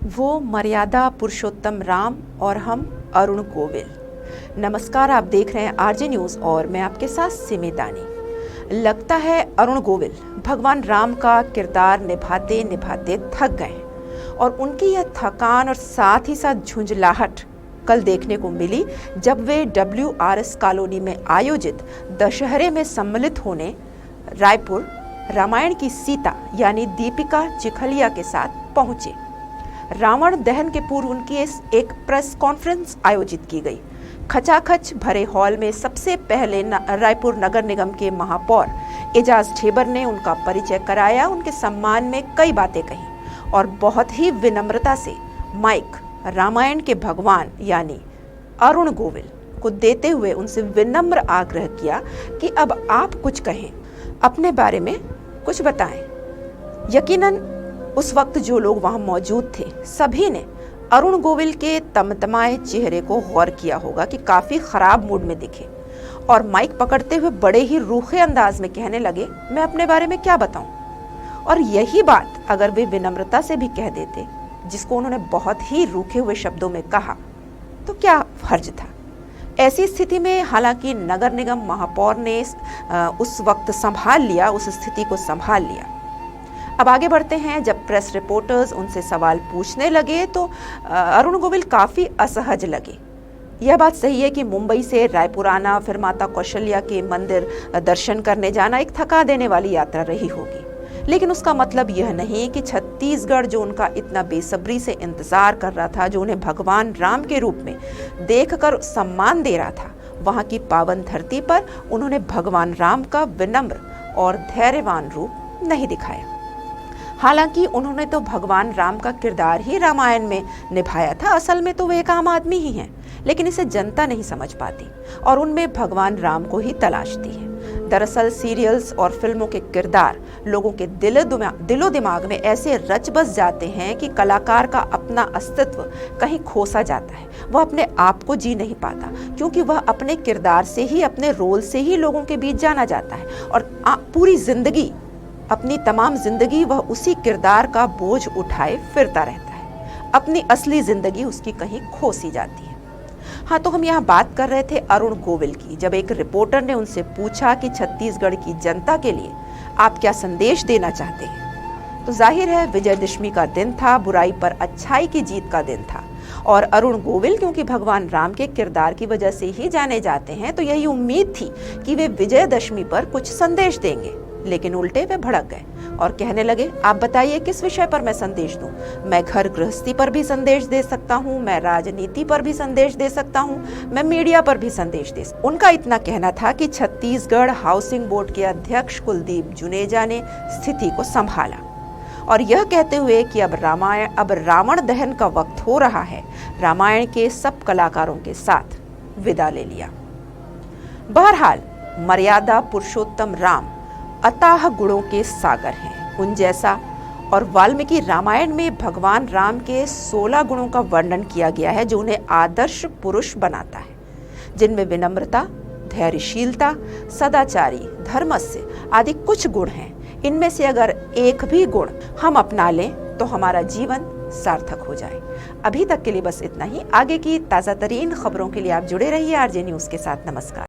वो मर्यादा पुरुषोत्तम राम और हम अरुण गोविल। नमस्कार, आप देख रहे हैं आरजे न्यूज़ और मैं आपके साथ सिमी दानी। लगता है अरुण गोविल भगवान राम का किरदार निभाते निभाते थक गए और उनकी यह थकान और साथ ही साथ झुंझलाहट कल देखने को मिली जब वे WRS कॉलोनी में आयोजित दशहरे में सम्मिलित होने रायपुर रामायण की सीता यानी दीपिका चिखलिया के साथ पहुंचे। रावण दहन के पूर्व उनकी एक प्रेस कॉन्फ्रेंस आयोजित की गई। खचाखच भरे हॉल में सबसे पहले रायपुर नगर निगम के महापौर एजाज ढेबर ने उनका परिचय कराया, उनके सम्मान में कई बातें कही और बहुत ही विनम्रता से माइक रामायण के भगवान यानी अरुण गोविल को देते हुए उनसे विनम्र आग्रह किया कि अब आप कुछ कहें, अपने बारे में कुछ बताएं। यकीनन उस वक्त जो लोग वहां मौजूद थे सभी ने अरुण गोविल के तमतमाए चेहरे को गौर किया होगा कि काफी खराब मूड में दिखे और माइक पकड़ते हुए बड़े ही रूखे अंदाज में कहने लगे, मैं अपने बारे में क्या बताऊं। और यही बात अगर वे विनम्रता से भी कह देते, जिसको उन्होंने बहुत ही रूखे हुए शब्दों में कहा, तो क्या फर्ज था। ऐसी स्थिति में हालांकि नगर निगम महापौर ने उस वक्त संभाल लिया, उस स्थिति को संभाल लिया। अब आगे बढ़ते हैं। जब प्रेस रिपोर्टर्स उनसे सवाल पूछने लगे तो अरुण गोविल काफी असहज लगे। यह बात सही है कि मुंबई से रायपुर आना, फिर माता कौशल्या के मंदिर दर्शन करने जाना एक थका देने वाली यात्रा रही होगी, लेकिन उसका मतलब यह नहीं कि छत्तीसगढ़ जो उनका इतना बेसब्री से इंतजार कर रहा था, जो उन्हें भगवान राम के रूप में देखकर सम्मान दे रहा था, वहां की पावन धरती पर उन्होंने भगवान राम का विनम्र और धैर्यवान रूप नहीं दिखाया। हालांकि उन्होंने तो भगवान राम का किरदार ही रामायण में निभाया था, असल में तो वे एक आम आदमी ही हैं, लेकिन इसे जनता नहीं समझ पाती और उनमें भगवान राम को ही तलाशती है। दरअसल सीरियल्स और फिल्मों के किरदार लोगों के दिलो दिमाग में ऐसे रच बस जाते हैं कि कलाकार का अपना अस्तित्व कहीं खोसा जाता है। वह अपने आप को जी नहीं पाता, क्योंकि वह अपने किरदार से ही, अपने रोल से ही लोगों के बीच जाना जाता है और पूरी जिंदगी, अपनी तमाम जिंदगी वह उसी किरदार का बोझ उठाए फिरता रहता है। अपनी असली जिंदगी उसकी कहीं खो सी जाती है। हाँ, तो हम यहाँ बात कर रहे थे अरुण गोविल की। जब एक रिपोर्टर ने उनसे पूछा कि छत्तीसगढ़ की जनता के लिए आप क्या संदेश देना चाहते हैं, तो जाहिर है विजयदशमी का दिन था, बुराई पर अच्छाई की जीत का दिन था और अरुण गोविल क्योंकि भगवान राम के किरदार की वजह से ही जाने जाते हैं, तो यही उम्मीद थी कि वे विजयदशमी पर कुछ संदेश देंगे, लेकिन उल्टे वे भड़क गए और कहने लगे, आप बताइए किस विषय पर मैं संदेश दूं। मैं घर गृहस्थी पर भी संदेश दे सकता हूं, मैं राजनीति पर भी संदेश दे सकता हूं, मैं मीडिया पर भी संदेश दे सकता हूं। उनका इतना कहना था कि छत्तीसगढ़ हाउसिंग बोर्ड के अध्यक्ष कुलदीप जुनेजा ने स्थिति को संभाला और यह कहते हुए कि अब रावण दहन का वक्त हो रहा है, रामायण के सब कलाकारों के साथ विदा ले लिया। बहरहाल मर्यादा पुरुषोत्तम राम अताह गुणों के सागर हैं, उन जैसा। और वाल्मीकि रामायण में भगवान राम के 16 गुणों का वर्णन किया गया है जो उन्हें आदर्श पुरुष बनाता है, जिनमें विनम्रता, धैर्यशीलता, सदाचारी, धर्मस्य आदि कुछ गुण हैं। इनमें से अगर एक भी गुण हम अपना लें तो हमारा जीवन सार्थक हो जाए। अभी तक के लिए बस इतना ही। आगे की ताज़ा तरीन खबरों के लिए आप जुड़े रहिए आरजे न्यूज़ के साथ। नमस्कार।